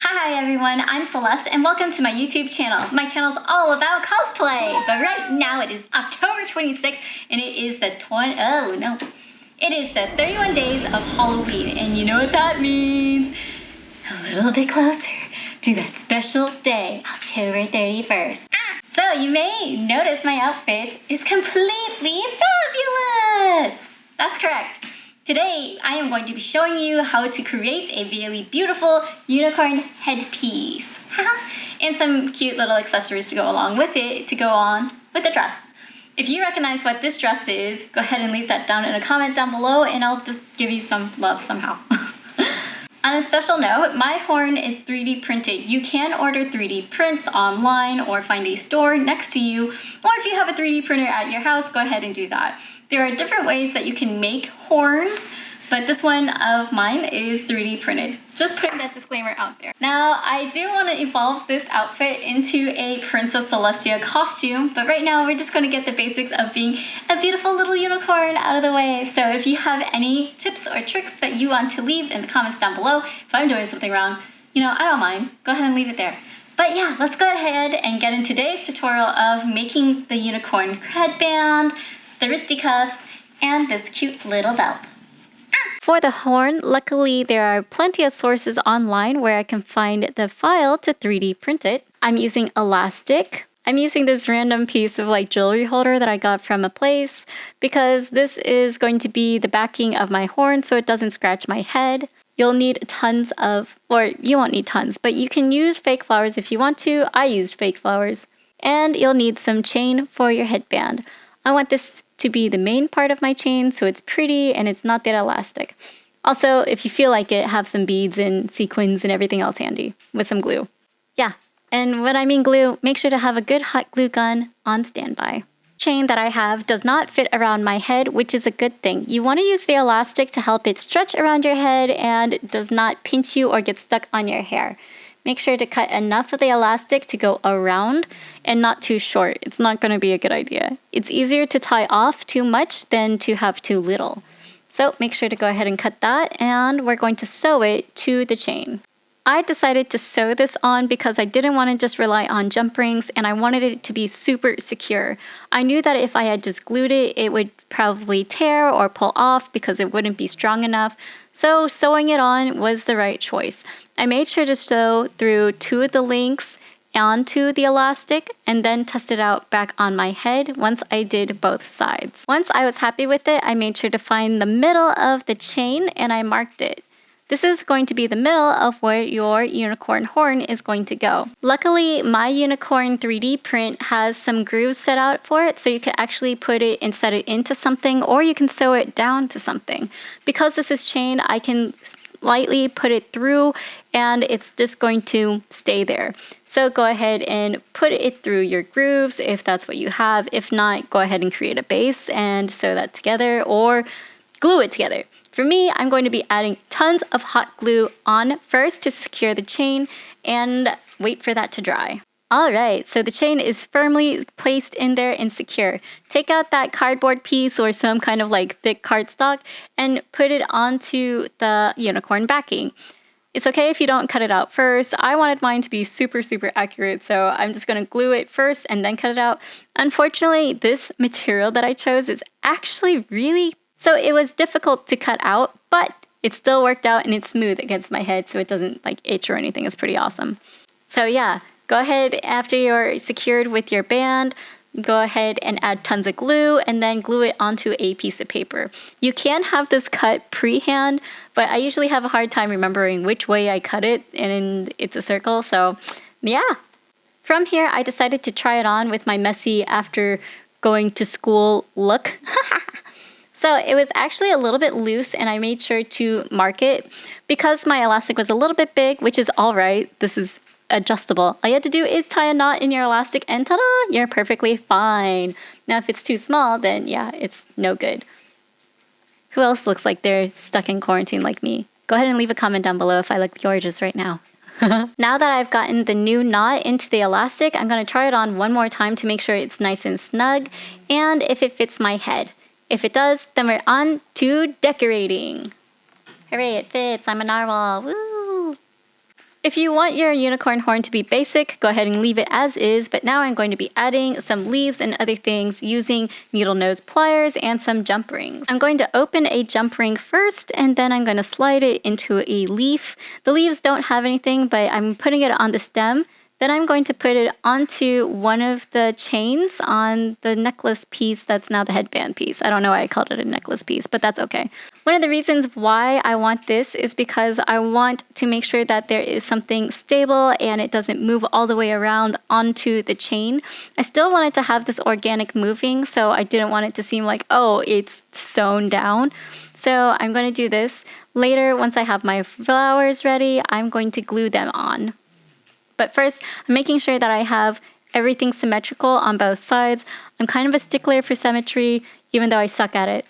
Hi everyone, I'm Celeste and welcome to my YouTube channel. My channel's all about cosplay, but right now it is October 26th and it is the 31 days of Halloween, and you know what that means? A little bit closer to that special day, October 31st. So you may notice my outfit is completely fabulous! That's correct. Today, I am going to be showing you how to create a really beautiful unicorn headpiece. And some cute little accessories to go along with it, to go on with the dress. If you recognize what this dress is, go ahead and leave that down in a comment down below and I'll just give you some love somehow. On a special note, my horn is 3D printed. You can order 3D prints online or find a store next to you, or if you have a 3D printer at your house, go ahead and do that. There are different ways that you can make horns, but this one of mine is 3D printed. Just putting that disclaimer out there. Now, I do want to evolve this outfit into a Princess Celestia costume, but right now we're just going to get the basics of being a beautiful little unicorn out of the way. So if you have any tips or tricks that you want to leave in the comments down below, if I'm doing something wrong, I don't mind. Go ahead and leave it there. But yeah, let's go ahead and get into today's tutorial of making the unicorn headband, the wristy cuffs, and this cute little belt. For the horn, luckily there are plenty of sources online where I can find the file to 3D print it. I'm using elastic. I'm using this random piece of jewelry holder that I got from a place because this is going to be the backing of my horn so it doesn't scratch my head. You'll need tons of, or you won't need tons, but you can use fake flowers if you want to. I used fake flowers. And you'll need some chain for your headband. I want this to be the main part of my chain so it's pretty and it's not that elastic. Also, if you feel like it, have some beads and sequins and everything else handy with some glue. Yeah, and when I mean glue, make sure to have a good hot glue gun on standby. Chain that I have does not fit around my head, which is a good thing. You want to use the elastic to help it stretch around your head and does not pinch you or get stuck on your hair. Make sure to cut enough of the elastic to go around and not too short. It's not going to be a good idea. It's easier to tie off too much than to have too little. So make sure to go ahead and cut that, and we're going to sew it to the chain. I decided to sew this on because I didn't want to just rely on jump rings and I wanted it to be super secure. I knew that if I had just glued it, it would probably tear or pull off because it wouldn't be strong enough. So sewing it on was the right choice. I made sure to sew through 2 of the links onto the elastic and then test it out back on my head once I did both sides. Once I was happy with it, I made sure to find the middle of the chain and I marked it. This is going to be the middle of where your unicorn horn is going to go. Luckily, my unicorn 3D print has some grooves set out for it, so you can actually put it and set it into something, or you can sew it down to something. Because this is chain, I can lightly put it through and it's just going to stay there. So go ahead and put it through your grooves if that's what you have. If not, go ahead and create a base and sew that together or glue it together. For me, I'm going to be adding tons of hot glue on first to secure the chain and wait for that to dry. Alright, so the chain is firmly placed in there and secure. Take out that cardboard piece or some kind of thick cardstock and put it onto the unicorn backing. It's okay if you don't cut it out first. I wanted mine to be super accurate, so I'm just going to glue it first and then cut it out. Unfortunately, this material that I chose is actually so it was difficult to cut out, but it still worked out and it's smooth against my head so it doesn't itch or anything. It's pretty awesome. So yeah, go ahead after you're secured with your band, go ahead and add tons of glue and then glue it onto a piece of paper. You can have this cut pre-hand, but I usually have a hard time remembering which way I cut it and it's a circle, so yeah. From here, I decided to try it on with my messy after going to school look. So it was actually a little bit loose and I made sure to mark it because my elastic was a little bit big, which is all right. This is adjustable. All you have to do is tie a knot in your elastic and ta-da, you're perfectly fine. Now if it's too small, then yeah, it's no good. Who else looks like they're stuck in quarantine like me? Go ahead and leave a comment down below if I look gorgeous right now. Now that I've gotten the new knot into the elastic, I'm going to try it on one more time to make sure it's nice and snug and if it fits my head. If it does, then we're on to decorating. Hooray, it fits. I'm a narwhal. Woo! If you want your unicorn horn to be basic, go ahead and leave it as is, but now I'm going to be adding some leaves and other things using needle nose pliers and some jump rings. I'm going to open a jump ring first, and then I'm going to slide it into a leaf. The leaves don't have anything, but I'm putting it on the stem. Then I'm going to put it onto one of the chains on the necklace piece that's now the headband piece. I don't know why I called it a necklace piece, but that's okay. One of the reasons why I want this is because I want to make sure that there is something stable and it doesn't move all the way around onto the chain. I still wanted to have this organic moving, so I didn't want it to seem like, oh, it's sewn down. So I'm going to do this. Later, once I have my flowers ready, I'm going to glue them on. But first, I'm making sure that I have everything symmetrical on both sides. I'm kind of a stickler for symmetry, even though I suck at it.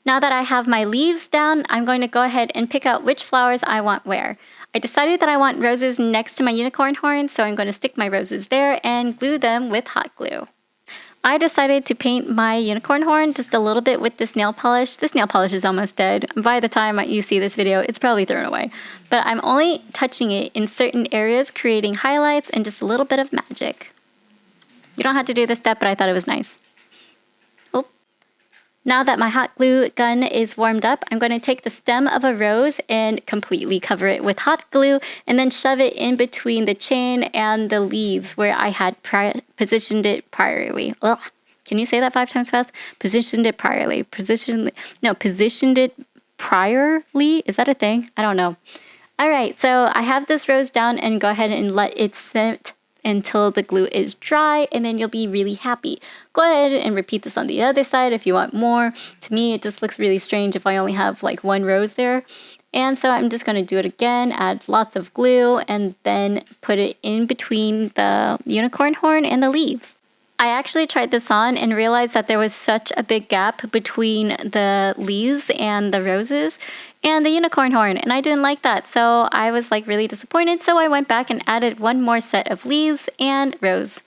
Now that I have my leaves down, I'm going to go ahead and pick out which flowers I want where. I decided that I want roses next to my unicorn horn, so I'm going to stick my roses there and glue them with hot glue. I decided to paint my unicorn horn just a little bit with this nail polish. This nail polish is almost dead. By the time you see this video, it's probably thrown away. But I'm only touching it in certain areas, creating highlights and just a little bit of magic. You don't have to do this step, but I thought it was nice. Oh. Now that my hot glue gun is warmed up, I'm going to take the stem of a rose and completely cover it with hot glue and then shove it in between the chain and the leaves where I had positioned it priorly. Ugh. Can you say that 5 times fast? Positioned it priorly. Positioned it priorly? Is that a thing? I don't know. All right, so I have this rose down and go ahead and let it sit until the glue is dry, and then you'll be really happy. Go ahead and repeat this on the other side if you want more. To me, it just looks really strange if I only have like one rose there. And so I'm just going to do it again, add lots of glue, and then put it in between the unicorn horn and the leaves. I actually tried this on and realized that there was such a big gap between the leaves and the roses and the unicorn horn, and I didn't like that, so I was like really disappointed. So I went back and added one more set of leaves and rose,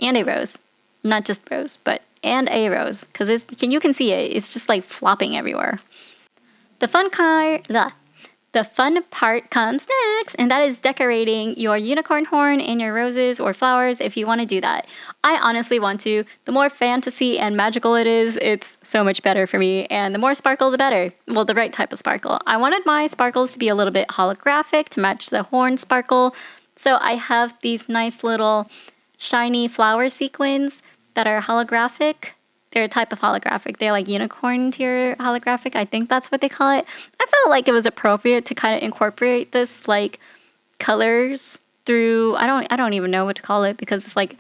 and a rose, not just rose, but and a rose, because you can see it. It's just like flopping everywhere. The fun part comes next, and that is decorating your unicorn horn and your roses or flowers if you want to do that. I honestly want to. The more fantasy and magical it is, it's so much better for me, and the more sparkle, the better. Well, the right type of sparkle. I wanted my sparkles to be a little bit holographic to match the horn sparkle, so I have these nice little shiny flower sequins that are holographic. They're a type of holographic. They're like unicorn tier holographic. I think that's what they call it. I felt like it was appropriate to kind of incorporate this like colors through. I don't even know what to call it because it's like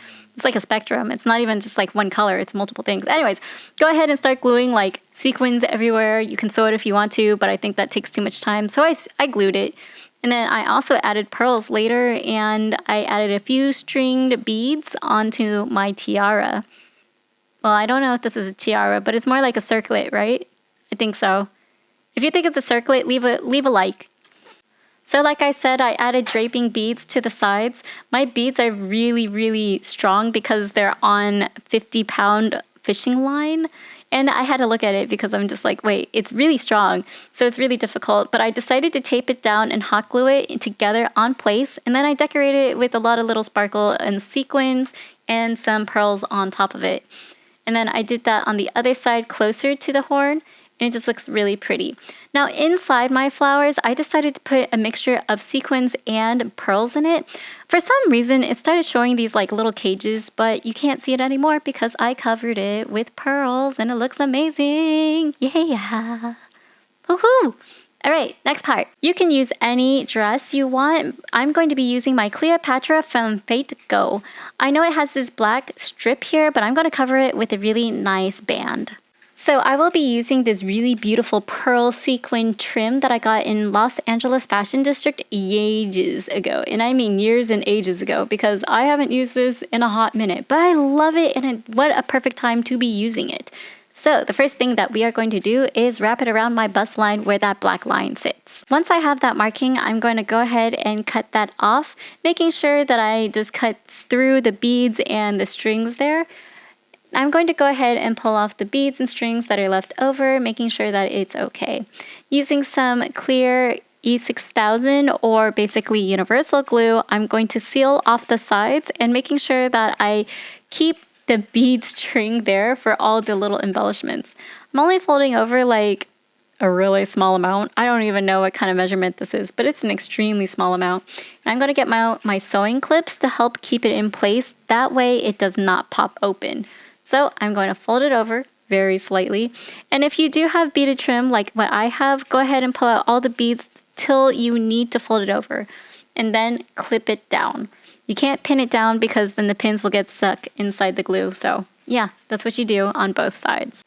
a spectrum. It's not even just like one color. It's multiple things. Anyways, go ahead and start gluing like sequins everywhere. You can sew it if you want to, but I think that takes too much time. So I glued it. And then I also added pearls later, and I added a few stringed beads onto my tiara. Well, I don't know if this is a tiara, but it's more like a circlet, right? I think so. If you think it's a circlet, leave a like. So like I said, I added draping beads to the sides. My beads are really, really strong because they're on 50-pound fishing line. And I had to look at it because I'm just like, wait, it's really strong. So it's really difficult. But I decided to tape it down and hot glue it together on place. And then I decorated it with a lot of little sparkle and sequins and some pearls on top of it. And then I did that on the other side closer to the horn, and it just looks really pretty. Now inside my flowers, I decided to put a mixture of sequins and pearls in it. For some reason, it started showing these like little cages, but you can't see it anymore because I covered it with pearls, and it looks amazing. Yeah. Woohoo! All right, next part. You can use any dress you want. I'm going to be using my Cleopatra from Fate Go. I know it has this black strip here, but I'm going to cover it with a really nice band. So I will be using this really beautiful pearl sequin trim that I got in Los Angeles Fashion District ages ago. And I mean years and ages ago, because I haven't used this in a hot minute. But I love it, and what a perfect time to be using it. So the first thing that we are going to do is wrap it around my bust line where that black line sits. Once I have that marking, I'm going to go ahead and cut that off, making sure that I just cut through the beads and the strings there. I'm going to go ahead and pull off the beads and strings that are left over, making sure that it's okay. Using some clear E6000 or basically universal glue, I'm going to seal off the sides and making sure that I keep the bead string there for all the little embellishments. I'm only folding over like a really small amount. I don't even know what kind of measurement this is, but it's an extremely small amount. And I'm going to get my sewing clips to help keep it in place. That way it does not pop open. So I'm going to fold it over very slightly. And if you do have beaded trim like what I have, go ahead and pull out all the beads till you need to fold it over. And then clip it down. You can't pin it down because then the pins will get stuck inside the glue. So yeah, that's what you do on both sides.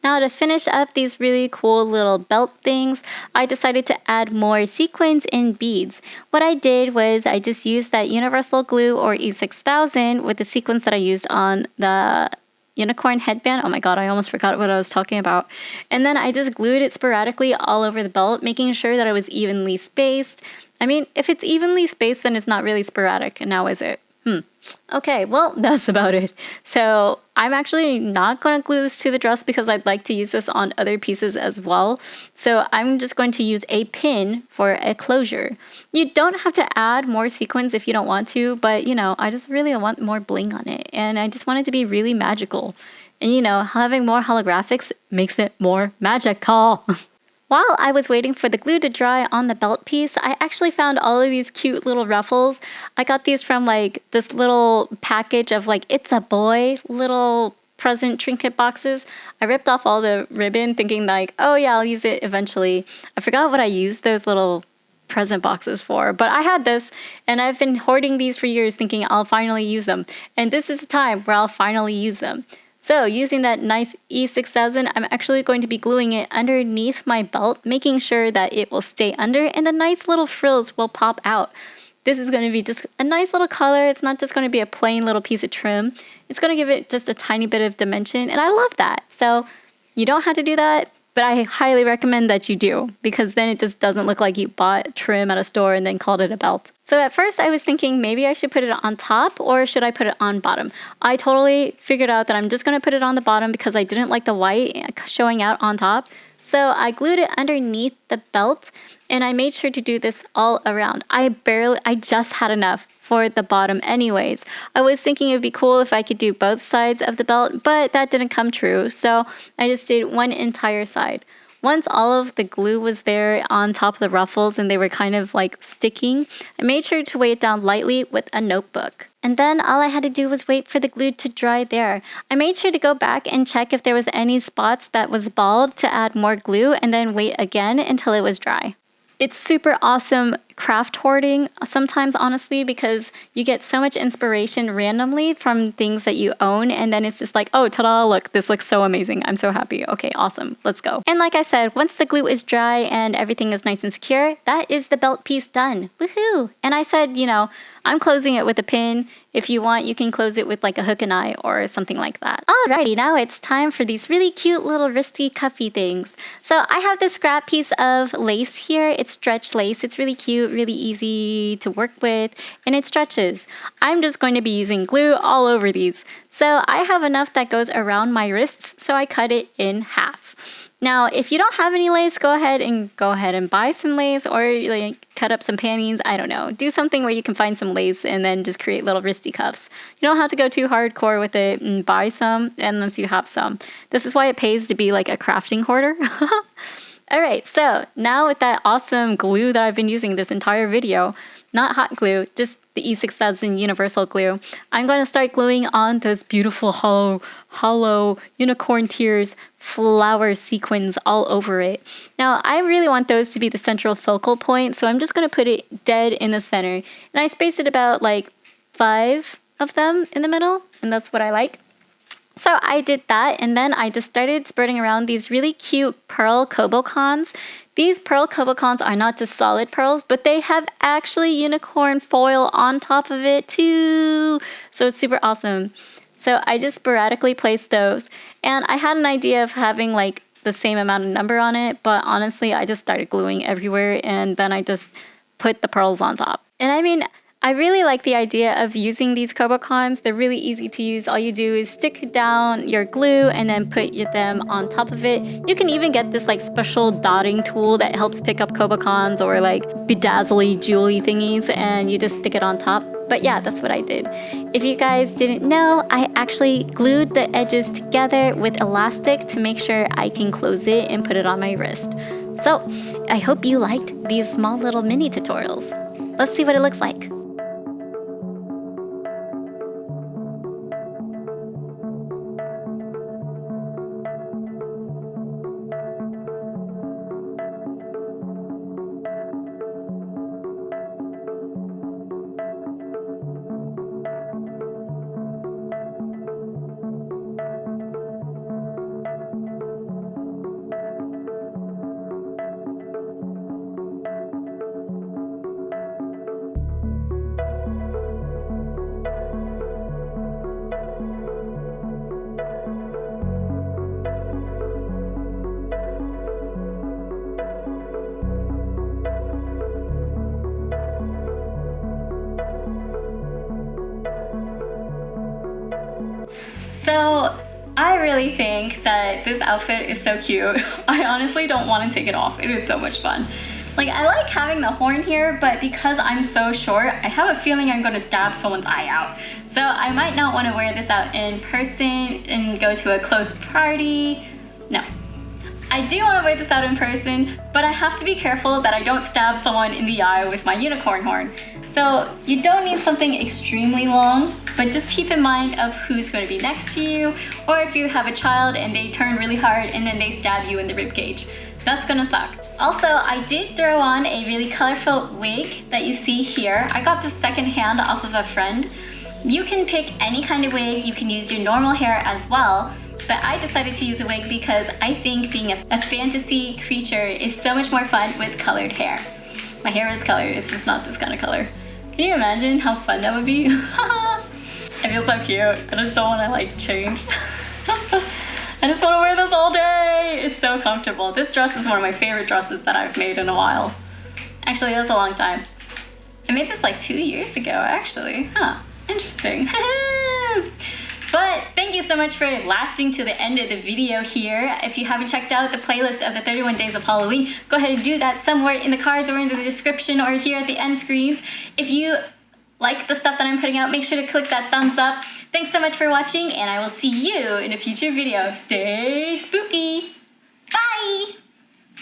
Now to finish up these really cool little belt things, I decided to add more sequins and beads. What I did was I just used that universal glue or E6000 with the sequins that I used on the Unicorn Headband. Oh my god, I almost forgot what I was talking about. And then I just glued it sporadically all over the belt, making sure that it was evenly spaced. I mean, if it's evenly spaced, then it's not really sporadic. And now is it? Okay, well, that's about it. So I'm actually not going to glue this to the dress because I'd like to use this on other pieces as well. So I'm just going to use a pin for a closure. You don't have to add more sequins if you don't want to, but you know, I just really want more bling on it. And I just want it to be really magical. And you know, having more holographics makes it more magical. While I was waiting for the glue to dry on the belt piece, I actually found all of these cute little ruffles. I got these from like this little package of like It's a Boy little present trinket boxes. I ripped off all the ribbon thinking like, oh yeah, I'll use it eventually. I forgot what I used those little present boxes for, but I had this and I've been hoarding these for years thinking I'll finally use them. And this is the time where I'll finally use them. So using that nice E6000, I'm actually going to be gluing it underneath my belt, making sure that it will stay under and the nice little frills will pop out. This is going to be just a nice little color. It's not just going to be a plain little piece of trim. It's going to give it just a tiny bit of dimension, and I love that. So you don't have to do that, but I highly recommend that you do, because then it just doesn't look like you bought trim at a store and then called it a belt. So at first I was thinking maybe I should put it on top or should I put it on bottom? I totally figured out that I'm just going to put it on the bottom because I didn't like the white showing out on top. So I glued it underneath the belt and I made sure to do this all around. I just had enough for the bottom anyways. I was thinking it would be cool if I could do both sides of the belt, but that didn't come true. So I just did one entire side. Once all of the glue was there on top of the ruffles and they were kind of like sticking, I made sure to weigh it down lightly with a notebook. And then all I had to do was wait for the glue to dry there. I made sure to go back and check if there was any spots that was bald to add more glue and then wait again until it was dry. It's super awesome craft hoarding sometimes, honestly, because you get so much inspiration randomly from things that you own, and then it's just like, oh, ta-da, look, this looks so amazing. I'm so happy. Okay, awesome. Let's go. And like I said, once the glue is dry and everything is nice and secure, that is the belt piece done. Woohoo! And I said, you know, I'm closing it with a pin. If you want, you can close it with like a hook and eye or something like that. Alrighty, now it's time for these really cute little wristy cuffy things. So I have this scrap piece of lace here. It's stretch lace. It's really cute, really easy to work with, and it stretches. I'm just going to be using glue all over these. So I have enough that goes around my wrists, so I cut it in half. Now, if you don't have any lace, go ahead and buy some lace or like cut up some panties. I don't know. Do something where you can find some lace and then just create little wristy cuffs. You don't have to go too hardcore with it and buy some unless you have some. This is why it pays to be like a crafting hoarder. Alright, so now with that awesome glue that I've been using this entire video, not hot glue, just the E6000 universal glue, I'm going to start gluing on those beautiful hollow unicorn tears flower sequins all over it. Now I really want those to be the central focal point, so I'm just going to put it dead in the center. And I spaced it about like 5 of them in the middle, and that's what I like. So I did that, and then I just started spreading around these really cute pearl Kobocons. These pearl Kobocons are not just solid pearls, but they have actually unicorn foil on top of it too. So it's super awesome. So I just sporadically placed those, and I had an idea of having like the same amount of number on it, but honestly I just started gluing everywhere, and then I just put the pearls on top. And I mean, I really like the idea of using these Kobokons. They're really easy to use. All you do is stick down your glue and then put them on top of it. You can even get this like special dotting tool that helps pick up Kobokons or like bedazzly jewelry thingies, and you just stick it on top. But yeah, that's what I did. If you guys didn't know, I actually glued the edges together with elastic to make sure I can close it and put it on my wrist. So I hope you liked these small little mini tutorials. Let's see what it looks like. So I really think that this outfit is so cute. I honestly don't want to take it off. It is so much fun. Like, I like having the horn here, but because I'm so short, I have a feeling I'm going to stab someone's eye out. So I might not want to wear this out in person and go to a close party. No. I do want to wear this out in person, but I have to be careful that I don't stab someone in the eye with my unicorn horn. So you don't need something extremely long, but just keep in mind of who's going to be next to you, or if you have a child and they turn really hard and then they stab you in the ribcage. That's gonna suck. Also, I did throw on a really colorful wig that you see here. I got this secondhand off of a friend. You can pick any kind of wig, you can use your normal hair as well, but I decided to use a wig because I think being a fantasy creature is so much more fun with colored hair. My hair is colored, it's just not this kind of color. Can you imagine how fun that would be? I feel so cute. I just don't want to like change. I just want to wear this all day. It's so comfortable. This dress is one of my favorite dresses that I've made in a while. Actually, that's a long time. I made this like 2 years ago, actually. Huh, interesting. But thank you so much for lasting to the end of the video here. If you haven't checked out the playlist of the 31 Days of Halloween, go ahead and do that somewhere in the cards or in the description or here at the end screens. If you like the stuff that I'm putting out, make sure to click that thumbs up. Thanks so much for watching, and I will see you in a future video. Stay spooky. Bye!